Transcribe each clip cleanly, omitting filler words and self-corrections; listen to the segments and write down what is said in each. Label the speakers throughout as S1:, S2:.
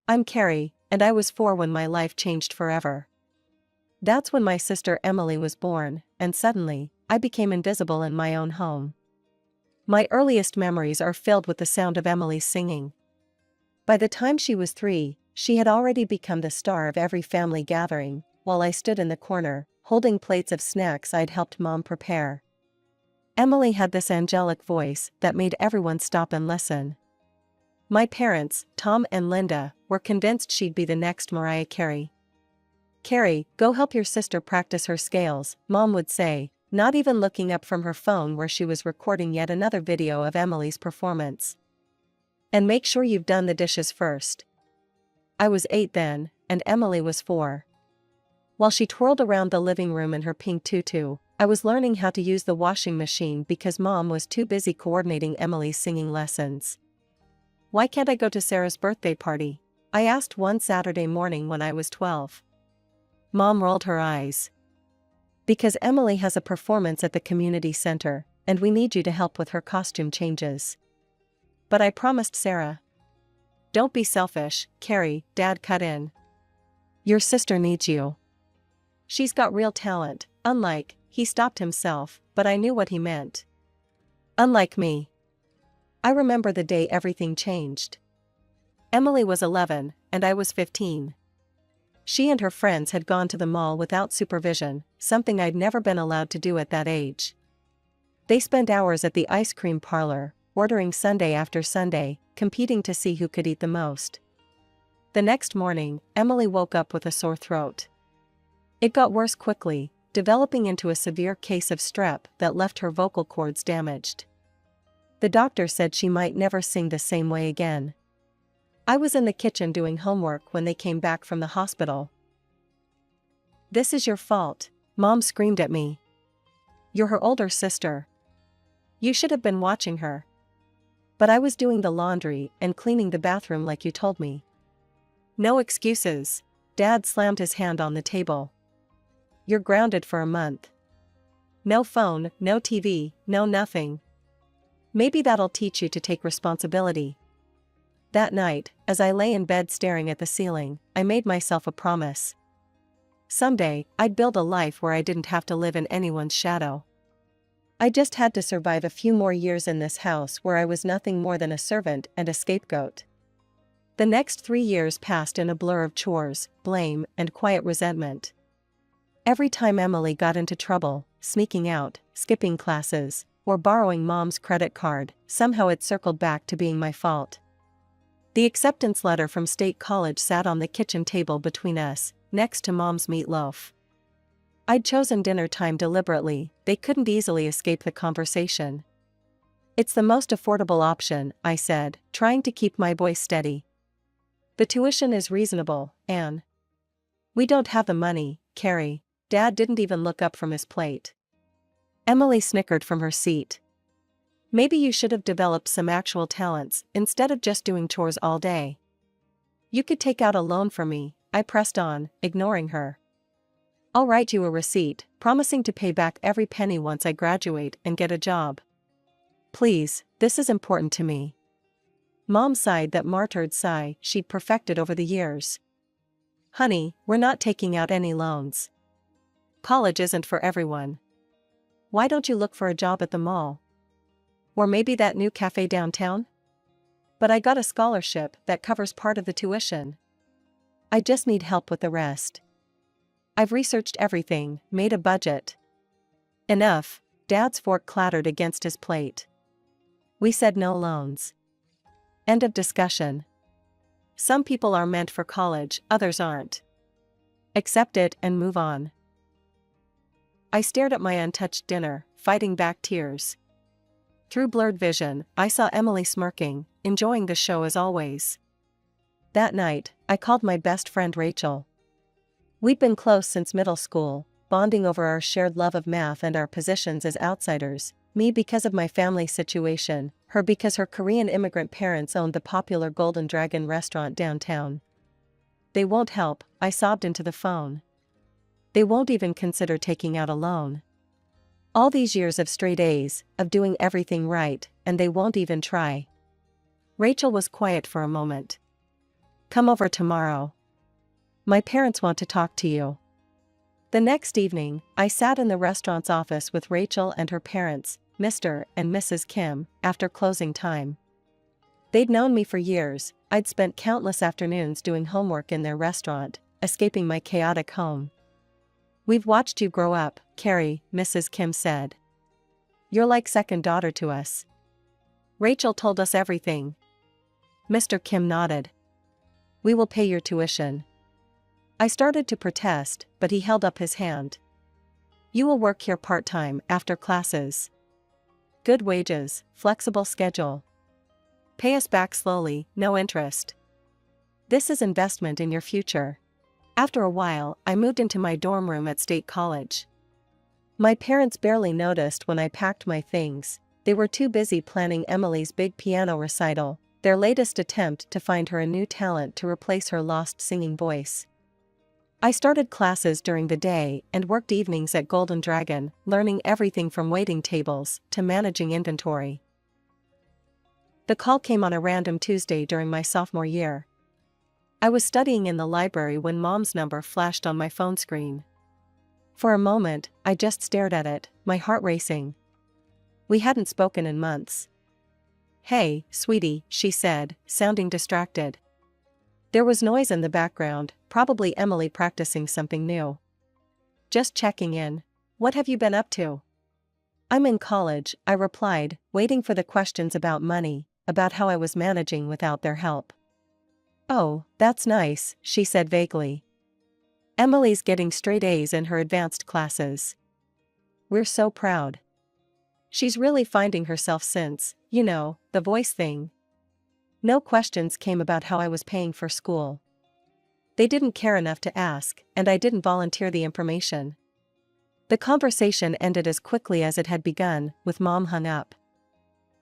S1: I'm Carrie, and I was 4 when my life changed forever. That's when my sister Emily was born, and suddenly, I became invisible in my own home. My earliest memories are filled with the sound of Emily singing. By the time she was 3, she had already become the star of every family gathering, while I stood in the corner, holding plates of snacks I'd helped Mom prepare. Emily had this angelic voice that made everyone stop and listen. My parents, Tom and Linda, were convinced she'd be the next Mariah Carey. "Carrie, go help your sister practice her scales," Mom would say, not even looking up from her phone where she was recording yet another video of Emily's performance. "And make sure you've done the dishes first." I was 8 then, and Emily was 4. While she twirled around the living room in her pink tutu, I was learning how to use the washing machine because Mom was too busy coordinating Emily's singing lessons. "Why can't I go to Sarah's birthday party?" I asked one Saturday morning when I was 12. Mom rolled her eyes. "Because Emily has a performance at the community center, and we need you to help with her costume changes." "But I promised Sarah." "Don't be selfish, Carrie," Dad cut in. "Your sister needs you. She's got real talent, unlike," he stopped himself, but I knew what he meant. "Unlike me." I remember the day everything changed. Emily was 11, and I was 15. She and her friends had gone to the mall without supervision, something I'd never been allowed to do at that age. They spent hours at the ice cream parlor, ordering sundae after sundae, competing to see who could eat the most. The next morning, Emily woke up with a sore throat. It got worse quickly, developing into a severe case of strep that left her vocal cords damaged. The doctor said she might never sing the same way again. I was in the kitchen doing homework when they came back from the hospital. "This is your fault," Mom screamed at me. "You're her older sister. You should have been watching her." "But I was doing the laundry and cleaning the bathroom like you told me." "No excuses." Dad slammed his hand on the table. "You're grounded for a month. No phone, no TV, no nothing. Maybe that'll teach you to take responsibility." That night, as I lay in bed staring at the ceiling, I made myself a promise. Someday, I'd build a life where I didn't have to live in anyone's shadow. I just had to survive a few more years in this house where I was nothing more than a servant and a scapegoat. The next 3 years passed in a blur of chores, blame, and quiet resentment. Every time Emily got into trouble, sneaking out, skipping classes, or borrowing Mom's credit card, somehow it circled back to being my fault. The acceptance letter from State College sat on the kitchen table between us, next to Mom's meatloaf. I'd chosen dinner time deliberately, they couldn't easily escape the conversation. "It's the most affordable option," I said, trying to keep my voice steady. "The tuition is reasonable, Anne." "We don't have the money, Carrie." Dad didn't even look up from his plate. Emily snickered from her seat. "Maybe you should have developed some actual talents, instead of just doing chores all day. You could take out a loan from me," I pressed on, ignoring her. "I'll write you a receipt, promising to pay back every penny once I graduate and get a job. Please, this is important to me." Mom sighed that martyred sigh she'd perfected over the years. "Honey, we're not taking out any loans. College isn't for everyone. Why don't you look for a job at the mall? Or maybe that new cafe downtown? But I got a scholarship that covers part of the tuition. I just need help with the rest. I've researched everything, made a budget." "Enough." Dad's fork clattered against his plate. "We said no loans. End of discussion. Some people are meant for college, others aren't. Accept it and move on." I stared at my untouched dinner, fighting back tears. Through blurred vision, I saw Emily smirking, enjoying the show as always. That night, I called my best friend Rachel. We'd been close since middle school, bonding over our shared love of math and our positions as outsiders, me because of my family situation, her because her Korean immigrant parents owned the popular Golden Dragon restaurant downtown. "They won't help," I sobbed into the phone. "They won't even consider taking out a loan. All these years of straight A's, of doing everything right, and they won't even try." Rachel was quiet for a moment. Come over tomorrow. My parents want to talk to you. The next evening, I sat in the restaurant's office with Rachel and her parents, Mr. and Mrs. Kim, after closing time. They'd known me for years. I'd spent countless afternoons doing homework in their restaurant, escaping my chaotic home. We've watched you grow up, Carrie, Mrs. Kim said. You're like second daughter to us. Rachel told us everything. Mr. Kim nodded. We will pay your tuition. I started to protest, but he held up his hand. You will work here part-time after classes. Good wages, flexible schedule. Pay us back slowly, no interest. This is investment in your future. After a while, I moved into my dorm room at State College. My parents barely noticed when I packed my things. They were too busy planning Emily's big piano recital, their latest attempt to find her a new talent to replace her lost singing voice. I started classes during the day and worked evenings at Golden Dragon, learning everything from waiting tables to managing inventory. The call came on a random Tuesday during my sophomore year. I was studying in the library when Mom's number flashed on my phone screen. For a moment, I just stared at it, my heart racing. We hadn't spoken in months. Hey, sweetie, she said, sounding distracted. There was noise in the background, probably Emily practicing something new. Just checking in. What have you been up to? I'm in college, I replied, waiting for the questions about money, about how I was managing without their help. Oh, that's nice, she said vaguely. Emily's getting straight A's in her advanced classes. We're so proud. She's really finding herself since, the voice thing. No questions came about how I was paying for school. They didn't care enough to ask, and I didn't volunteer the information. The conversation ended as quickly as it had begun, with Mom hung up.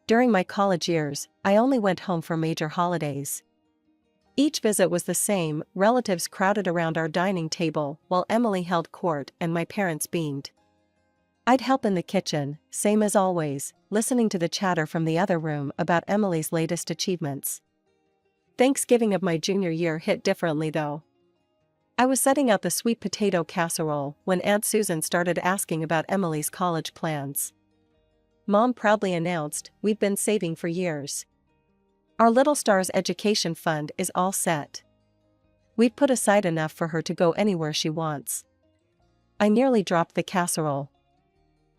S1: During my college years, I only went home for major holidays. Each visit was the same, relatives crowded around our dining table while Emily held court and my parents beamed. I'd help in the kitchen, same as always, listening to the chatter from the other room about Emily's latest achievements. Thanksgiving of my junior year hit differently though. I was setting out the sweet potato casserole when Aunt Susan started asking about Emily's college plans. Mom proudly announced, we've been saving for years. Our little star's education fund is all set. We've put aside enough for her to go anywhere she wants. I nearly dropped the casserole.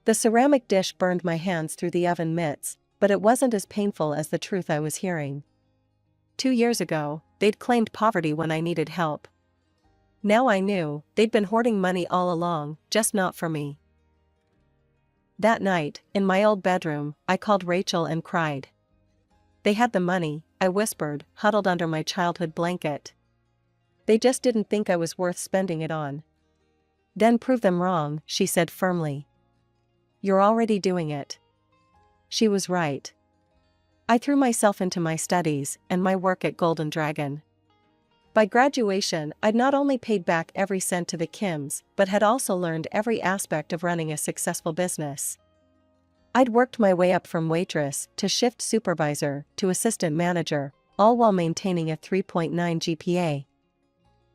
S1: The ceramic dish burned my hands through the oven mitts, but it wasn't as painful as the truth I was hearing. 2 years ago, they'd claimed poverty when I needed help. Now I knew, they'd been hoarding money all along, just not for me. That night, in my old bedroom, I called Rachel and cried. They had the money, I whispered, huddled under my childhood blanket. They just didn't think I was worth spending it on. Then prove them wrong, she said firmly. You're already doing it. She was right. I threw myself into my studies and my work at Golden Dragon. By graduation, I'd not only paid back every cent to the Kims, but had also learned every aspect of running a successful business. I'd worked my way up from waitress to shift supervisor to assistant manager, all while maintaining a 3.9 GPA.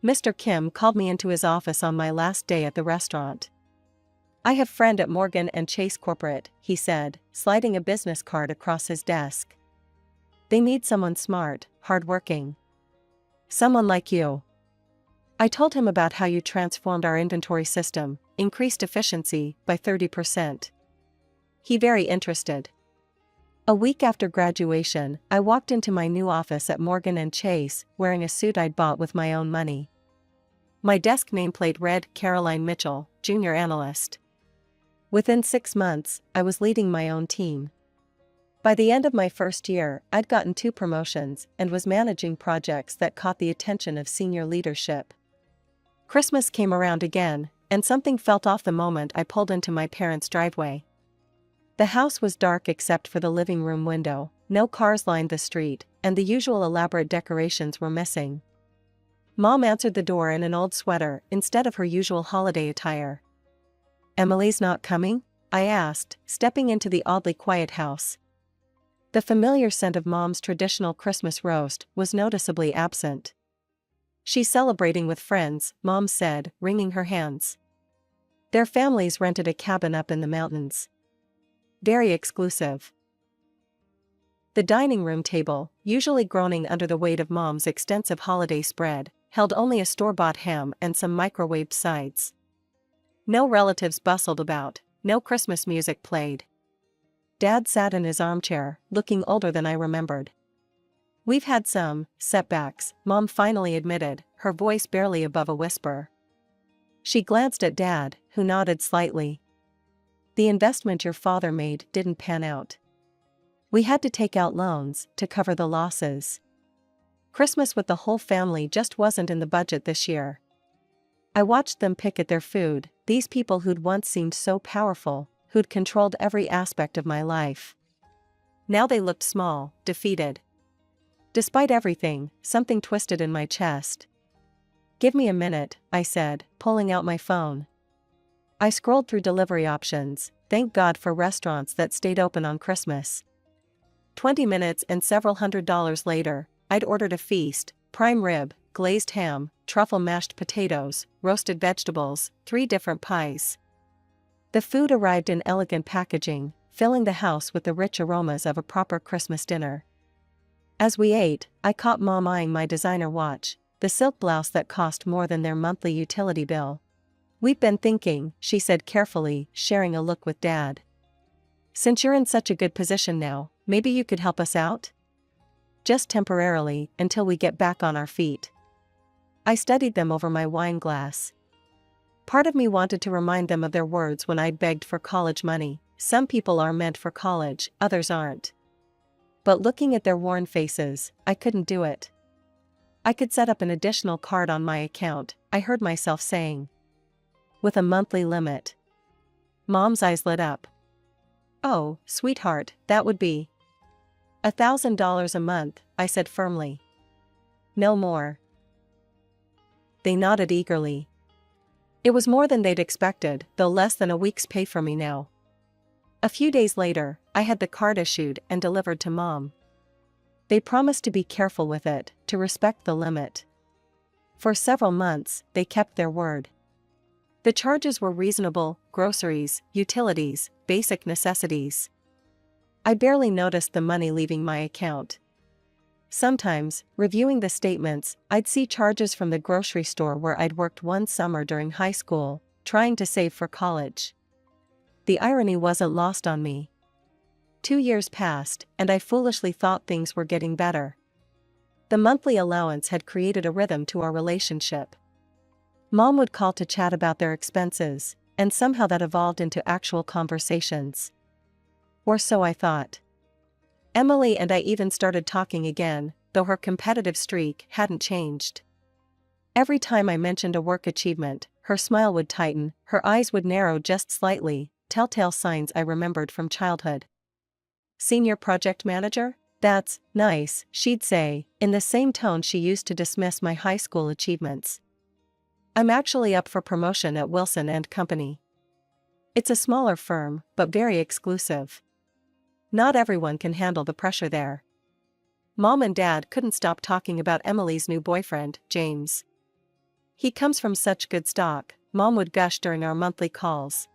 S1: Mr. Kim called me into his office on my last day at the restaurant. I have friend at Morgan & Chase Corporate, he said, sliding a business card across his desk. They need someone smart, hardworking. Someone like you. I told him about how you transformed our inventory system, increased efficiency by 30%. He very interested. A week after graduation, I walked into my new office at Morgan & Chase, wearing a suit I'd bought with my own money. My desk nameplate read Caroline Mitchell, Junior Analyst. Within 6 months, I was leading my own team. By the end of my first year, I'd gotten 2 promotions and was managing projects that caught the attention of senior leadership. Christmas came around again, and something felt off the moment I pulled into my parents' driveway. The house was dark except for the living room window, no cars lined the street, and the usual elaborate decorations were missing. Mom answered the door in an old sweater instead of her usual holiday attire. Emily's not coming? I asked, stepping into the oddly quiet house. The familiar scent of Mom's traditional Christmas roast was noticeably absent. She's celebrating with friends, Mom said, wringing her hands. Their families rented a cabin up in the mountains. Very exclusive. The dining room table, usually groaning under the weight of Mom's extensive holiday spread, held only a store-bought ham and some microwaved sides. No relatives bustled about, no Christmas music played. Dad sat in his armchair, looking older than I remembered. We've had some setbacks, Mom finally admitted, her voice barely above a whisper. She glanced at Dad, who nodded slightly. The investment your father made didn't pan out. We had to take out loans to cover the losses. Christmas with the whole family just wasn't in the budget this year. I watched them pick at their food, these people who'd once seemed so powerful, who'd controlled every aspect of my life. Now they looked small, defeated. Despite everything, something twisted in my chest. Give me a minute, I said, pulling out my phone. I scrolled through delivery options, thank God for restaurants that stayed open on Christmas. 20 minutes and several $100s later, I'd ordered a feast, prime rib, glazed ham, truffle mashed potatoes, roasted vegetables, 3 different pies. The food arrived in elegant packaging, filling the house with the rich aromas of a proper Christmas dinner. As we ate, I caught Mom eyeing my designer watch, the silk blouse that cost more than their monthly utility bill. We've been thinking, she said carefully, sharing a look with Dad. Since you're in such a good position now, maybe you could help us out? Just temporarily, until we get back on our feet. I studied them over my wine glass. Part of me wanted to remind them of their words when I'd begged for college money. Some people are meant for college, others aren't. But looking at their worn faces, I couldn't do it. I could set up an additional card on my account, I heard myself saying. With a monthly limit. Mom's eyes lit up. Oh, sweetheart, that would be $1,000 a month, I said firmly. No more. They nodded eagerly. It was more than they'd expected, though less than a week's pay for me now. A few days later, I had the card issued and delivered to Mom. They promised to be careful with it, to respect the limit. For several months, they kept their word. The charges were reasonable: groceries, utilities, basic necessities. I barely noticed the money leaving my account. Sometimes, reviewing the statements, I'd see charges from the grocery store where I'd worked one summer during high school, trying to save for college. The irony wasn't lost on me. 2 years passed, and I foolishly thought things were getting better. The monthly allowance had created a rhythm to our relationship. Mom would call to chat about their expenses, and somehow that evolved into actual conversations. Or so I thought. Emily and I even started talking again, though her competitive streak hadn't changed. Every time I mentioned a work achievement, her smile would tighten, her eyes would narrow just slightly, telltale signs I remembered from childhood. Senior project manager? That's nice, she'd say, in the same tone she used to dismiss my high school achievements. I'm actually up for promotion at Wilson & Company. It's a smaller firm, but very exclusive. Not everyone can handle the pressure there. Mom and Dad couldn't stop talking about Emily's new boyfriend, James. He comes from such good stock, Mom would gush during our monthly calls.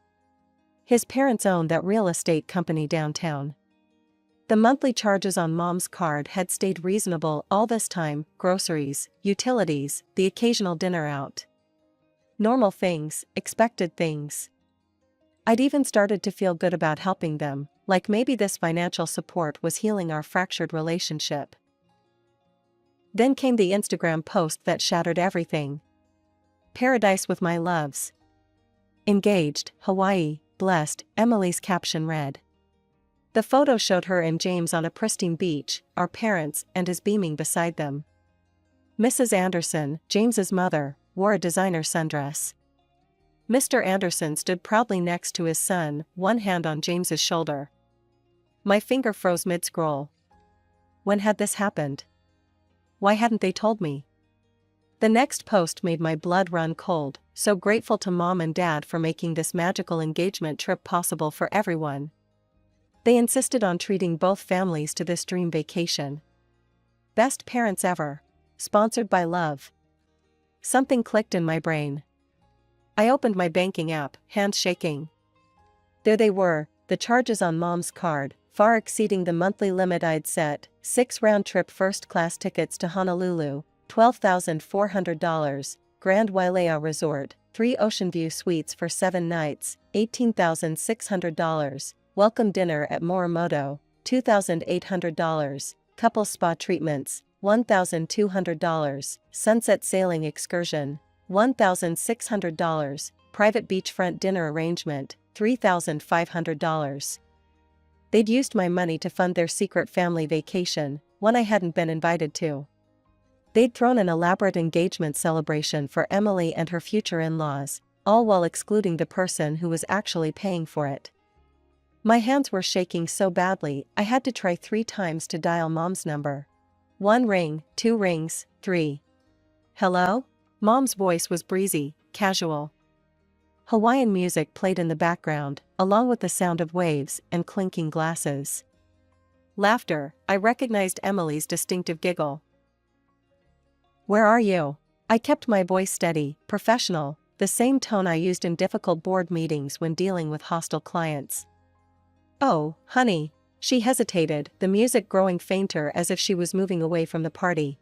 S1: His parents owned that real estate company downtown. The monthly charges on Mom's card had stayed reasonable all this time: groceries, utilities, the occasional dinner out. Normal things, expected things. I'd even started to feel good about helping them, like maybe this financial support was healing our fractured relationship. Then came the Instagram post that shattered everything. Paradise with my loves. Engaged, Hawaii, blessed, Emily's caption read. The photo showed her and James on a pristine beach, our parents and his beaming beside them. Mrs. Anderson, James's mother, wore a designer sundress. Mr. Anderson stood proudly next to his son, one hand on James's shoulder. My finger froze mid-scroll. When had this happened? Why hadn't they told me? The next post made my blood run cold, so grateful to Mom and Dad for making this magical engagement trip possible for everyone. They insisted on treating both families to this dream vacation. Best parents ever. Sponsored by Love. Something clicked in my brain. I opened my banking app, hands shaking. There they were, the charges on Mom's card, far exceeding the monthly limit I'd set: 6 round-trip first-class tickets to Honolulu, $12,400, Grand Wailea Resort, 3 Ocean View suites for 7 nights, $18,600, welcome dinner at Morimoto, $2,800, couple spa treatments, $1,200, sunset sailing excursion, $1,600, private beachfront dinner arrangement, $3,500. They'd used my money to fund their secret family vacation, one I hadn't been invited to. They'd thrown an elaborate engagement celebration for Emily and her future in-laws, all while excluding the person who was actually paying for it. My hands were shaking so badly I had to try 3 times to dial Mom's number. 1 ring, 2 rings, 3. Hello? Mom's voice was breezy, casual. Hawaiian music played in the background, along with the sound of waves and clinking glasses. Laughter. I recognized Emily's distinctive giggle. "Where are you?" I kept my voice steady, professional, the same tone I used in difficult board meetings when dealing with hostile clients. "Oh, honey." She hesitated, the music growing fainter as if she was moving away from the party.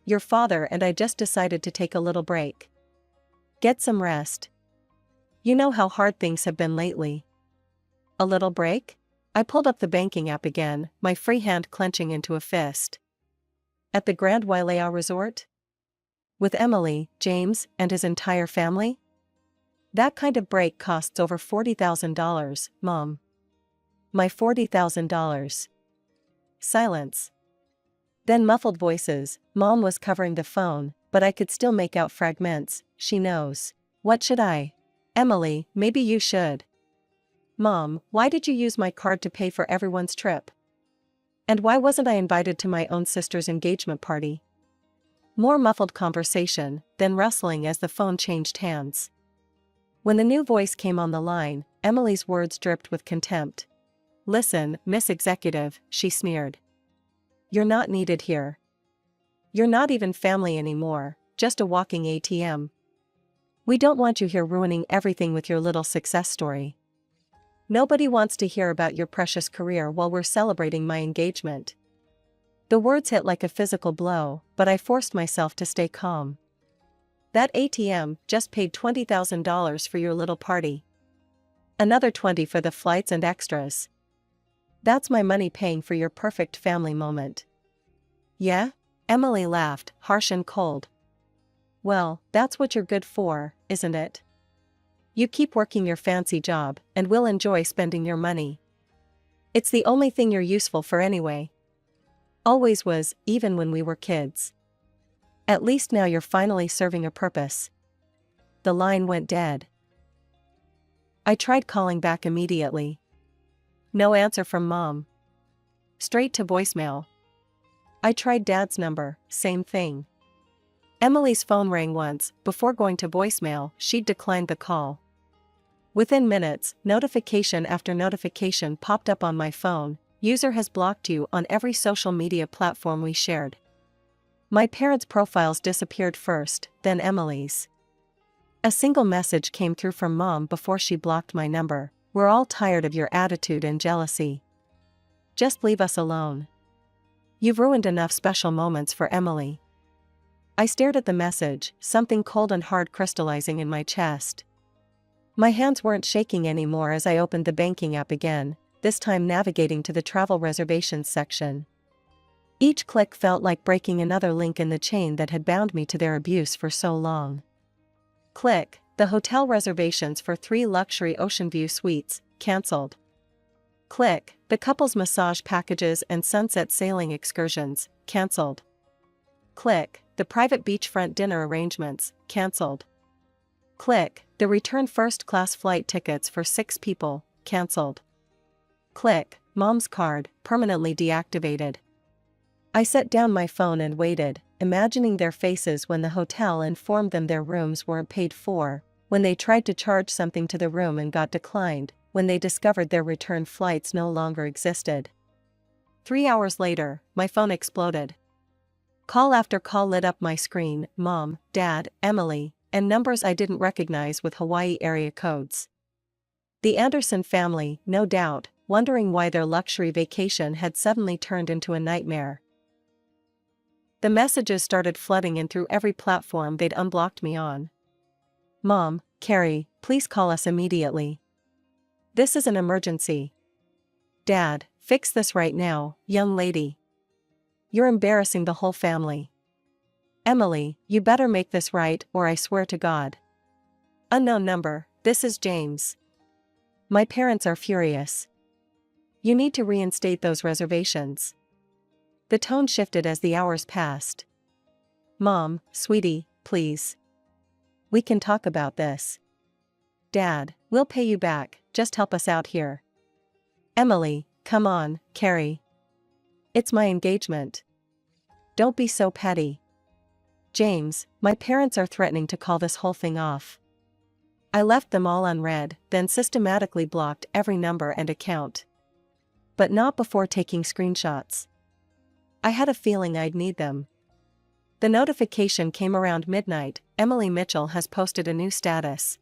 S1: "Your father and I just decided to take a little break. Get some rest. You know how hard things have been lately." "A little break?" I pulled up the banking app again, my free hand clenching into a fist. "At the Grand Wailea Resort? With Emily, James, and his entire family? That kind of break costs over $40,000, Mom." "My $40,000. Silence. Then muffled voices. Mom was covering the phone, but I could still make out fragments. "She knows. What should I? Emily, maybe you should. Mom, why did you use my card to pay for everyone's trip? And why wasn't I invited to my own sister's engagement party?" More muffled conversation, then rustling as the phone changed hands. When the new voice came on the line, Emily's words dripped with contempt. "Listen, Miss Executive," she sneered. "You're not needed here. You're not even family anymore, just a walking ATM. We don't want you here ruining everything with your little success story. Nobody wants to hear about your precious career while we're celebrating my engagement." The words hit like a physical blow, but I forced myself to stay calm. "That ATM just paid $20,000 for your little party. Another 20 for the flights and extras. That's my money paying for your perfect family moment." "Yeah?" Emily laughed, harsh and cold. "Well, that's what you're good for, isn't it? You keep working your fancy job, and we'll enjoy spending your money. It's the only thing you're useful for anyway. Always was, even when we were kids. At least now you're finally serving a purpose." The line went dead. I tried calling back immediately. No answer from Mom. Straight to voicemail. I tried Dad's number, same thing. Emily's phone rang once. Before going to voicemail, she'd declined the call. Within minutes, notification after notification popped up on my phone. "User has blocked you on every social media platform we shared." My parents' profiles disappeared first, then Emily's. A single message came through from Mom before she blocked my number. "We're all tired of your attitude and jealousy. Just leave us alone. You've ruined enough special moments for Emily." I stared at the message, something cold and hard crystallizing in my chest. My hands weren't shaking anymore as I opened the banking app again, this time navigating to the travel reservations section. Each click felt like breaking another link in the chain that had bound me to their abuse for so long. Click, the hotel reservations for 3 luxury Ocean View suites, cancelled. Click, the couple's massage packages and sunset sailing excursions, cancelled. Click, the private beachfront dinner arrangements, cancelled. Click, the return first-class flight tickets for 6 people, cancelled. Click, Mom's card, permanently deactivated. I set down my phone and waited, imagining their faces when the hotel informed them their rooms weren't paid for, when they tried to charge something to the room and got declined, when they discovered their return flights no longer existed. 3 hours later, my phone exploded. Call after call lit up my screen: Mom, Dad, Emily, and numbers I didn't recognize with Hawaii area codes. The Anderson family, no doubt, wondering why their luxury vacation had suddenly turned into a nightmare. The messages started flooding in through every platform they'd unblocked me on. Mom, Carrie, please call us immediately. This is an emergency. Dad, fix this right now, young lady. You're embarrassing the whole family. Emily, you better make this right or I swear to God. Unknown number, this is James. My parents are furious. You need to reinstate those reservations. The tone shifted as the hours passed. Mom, sweetie, please. We can talk about this. Dad, we'll pay you back, just help us out here. Emily, come on, Carrie. It's my engagement. Don't be so petty. James, my parents are threatening to call this whole thing off. I left them all unread, then systematically blocked every number and account. But not before taking screenshots. I had a feeling I'd need them. The notification came around midnight: Emily Mitchell has posted a new status.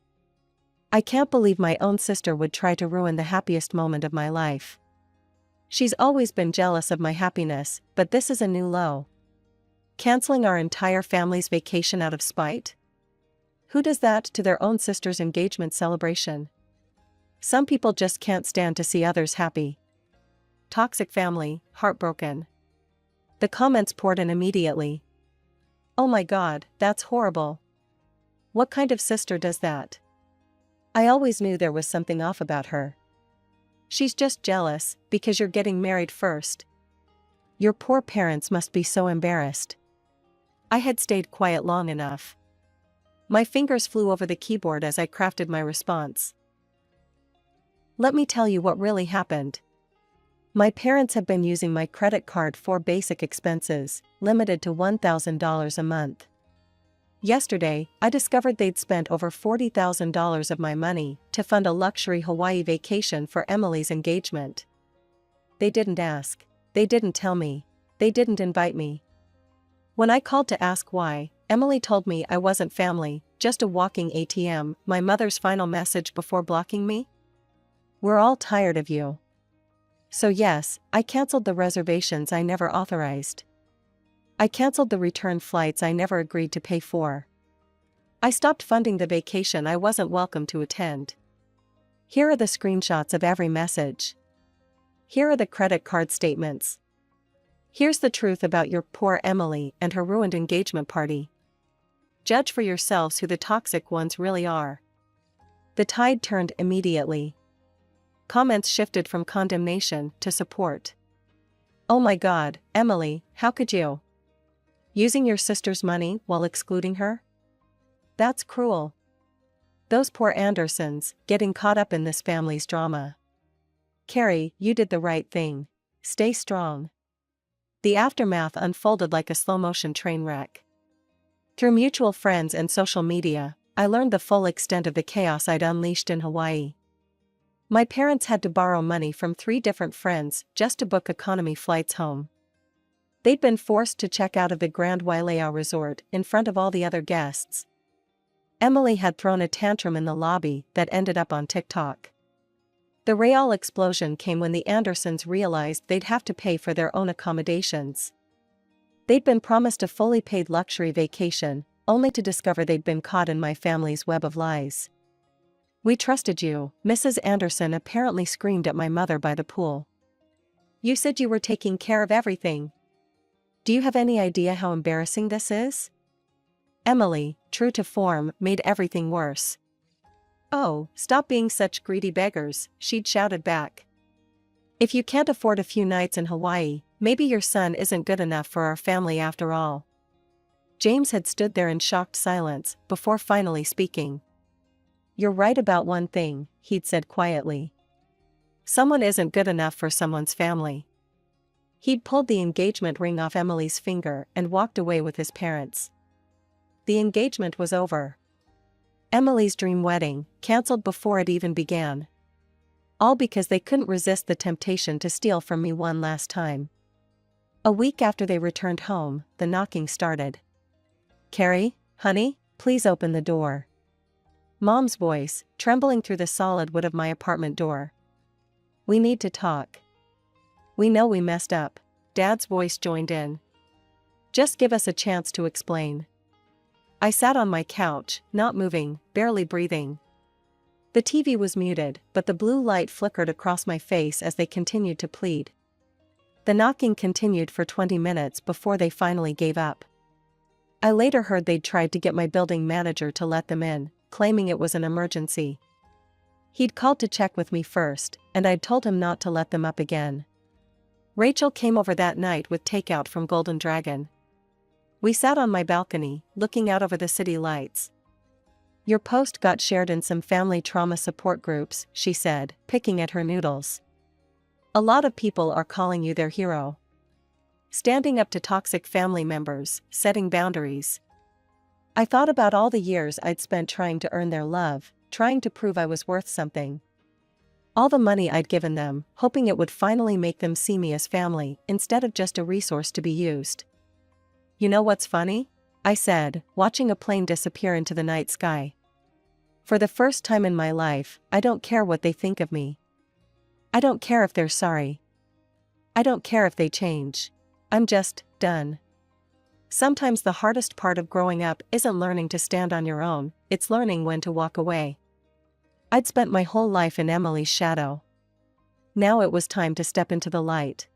S1: I can't believe my own sister would try to ruin the happiest moment of my life. She's always been jealous of my happiness, but this is a new low. Canceling our entire family's vacation out of spite? Who does that to their own sister's engagement celebration? Some people just can't stand to see others happy. Toxic family, heartbroken. The comments poured in immediately. Oh my God, that's horrible. What kind of sister does that? I always knew there was something off about her. She's just jealous because you're getting married first. Your poor parents must be so embarrassed. I had stayed quiet long enough. My fingers flew over the keyboard as I crafted my response. Let me tell you what really happened. My parents have been using my credit card for basic expenses, limited to $1,000 a month. Yesterday, I discovered they'd spent over $40,000 of my money to fund a luxury Hawaii vacation for Emily's engagement. They didn't ask. They didn't tell me. They didn't invite me. When I called to ask why, Emily told me I wasn't family, just a walking ATM, my mother's final message before blocking me. We're all tired of you. So yes, I canceled the reservations I never authorized. I canceled the return flights I never agreed to pay for. I stopped funding the vacation I wasn't welcome to attend. Here are the screenshots of every message. Here are the credit card statements. Here's the truth about your poor Emily and her ruined engagement party. Judge for yourselves who the toxic ones really are. The tide turned immediately. Comments shifted from condemnation to support. Oh my God, Emily, how could you? Using your sister's money while excluding her? That's cruel. Those poor Andersons, getting caught up in this family's drama. Carrie, you did the right thing. Stay strong. The aftermath unfolded like a slow-motion train wreck. Through mutual friends and social media, I learned the full extent of the chaos I'd unleashed in Hawaii. My parents had to borrow money from 3 different friends just to book economy flights home. They'd been forced to check out of the Grand Wailea resort in front of all the other guests. Emily had thrown a tantrum in the lobby that ended up on TikTok. The real explosion came when the Andersons realized they'd have to pay for their own accommodations. They'd been promised a fully paid luxury vacation, only to discover they'd been caught in my family's web of lies. We trusted you, Mrs. Anderson apparently screamed at my mother by the pool. You said you were taking care of everything. Do you have any idea how embarrassing this is? Emily, true to form, made everything worse. Oh, stop being such greedy beggars, she'd shouted back. If you can't afford a few nights in Hawaii, maybe your son isn't good enough for our family after all. James had stood there in shocked silence, before finally speaking. You're right about one thing, he'd said quietly. Someone isn't good enough for someone's family. He'd pulled the engagement ring off Emily's finger and walked away with his parents. The engagement was over. Emily's dream wedding, cancelled before it even began. All because they couldn't resist the temptation to steal from me one last time. A week after they returned home, the knocking started. "Carrie, honey, please open the door." Mom's voice, trembling through the solid wood of my apartment door. "We need to talk." "We know we messed up." Dad's voice joined in. "Just give us a chance to explain." I sat on my couch, not moving, barely breathing. The TV was muted, but the blue light flickered across my face as they continued to plead. The knocking continued for 20 minutes before they finally gave up. I later heard they'd tried to get my building manager to let them in, claiming it was an emergency. He'd called to check with me first, and I'd told him not to let them up again. Rachel came over that night with takeout from Golden Dragon. We sat on my balcony, looking out over the city lights. "Your post got shared in some family trauma support groups," she said, picking at her noodles. "A lot of people are calling you their hero. Standing up to toxic family members, setting boundaries." I thought about all the years I'd spent trying to earn their love, trying to prove I was worth something. All the money I'd given them, hoping it would finally make them see me as family instead of just a resource to be used. "You know what's funny?" I said, watching a plane disappear into the night sky. "For the first time in my life, I don't care what they think of me. I don't care if they're sorry. I don't care if they change. I'm just done." Sometimes the hardest part of growing up isn't learning to stand on your own, it's learning when to walk away. I'd spent my whole life in Emily's shadow. Now it was time to step into the light.